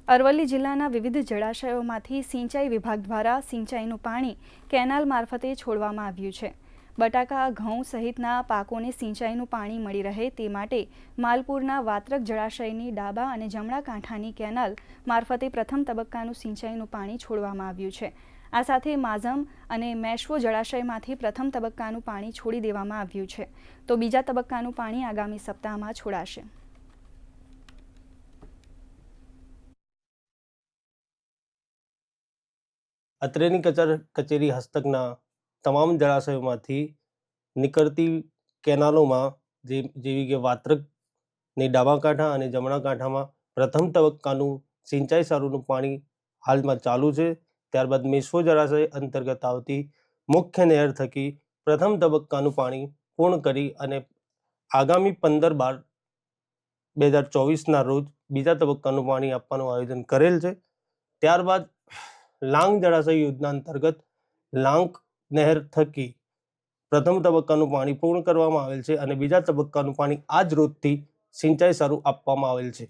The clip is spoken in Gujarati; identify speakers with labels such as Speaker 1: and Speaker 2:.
Speaker 1: અરવલ્લી જિલ્લાના વિવિધ જળાશયોમાંથી સિંચાઈ વિભાગ દ્વારા સિંચાઈનું પાણી કેનાલ મારફતે છોડવામાં આવ્યું છે। બટાકા, ઘઉં સહિતના પાકોને સિંચાઈનું પાણી મળી રહે તે માટે માલપુરના વાત્રક જળાશયની ડાબા અને જમણા કાંઠાની કેનાલ મારફતે પ્રથમ તબક્કાનું સિંચાઈનું પાણી છોડવામાં આવ્યું છે। આ સાથે માઝમ અને મેશ્વો જળાશયમાંથી પ્રથમ તબક્કાનું પાણી છોડી દેવામાં આવ્યું છે, તો બીજા તબક્કાનું પાણી આગામી સપ્તાહમાં છોડાશે।
Speaker 2: અત્રેની કચેરી હસ્તકના તમામ જળાશયોમાંથી નીકળતી કેનાલોમાં જેવી કે વાત્રકની ડાબા કાંઠા અને જમણા કાંઠામાં પ્રથમ તબક્કાનું સિંચાઈ સારુંનું પાણી હાલમાં ચાલુ છે। ત્યારબાદ મેશ્વો જળાશય અંતર્ગત આવતી મુખ્ય નહેર થકી પ્રથમ તબક્કાનું પાણી પૂર્ણ કરી અને આગામી 15/12/2024ના રોજ બીજા તબક્કાનું પાણી આપવાનું આયોજન કરેલ છે। ત્યારબાદ લાંગ જળાશય યોજના અંતર્ગત લાંગ નહેર થકી પ્રથમ તબક્કાનું પાણી પૂર્ણ કરવામાં આવેલ છે અને બીજા તબક્કાનું પાણી આજ રોજથી સિંચાઈ સારું આપવામાં આવેલ છે।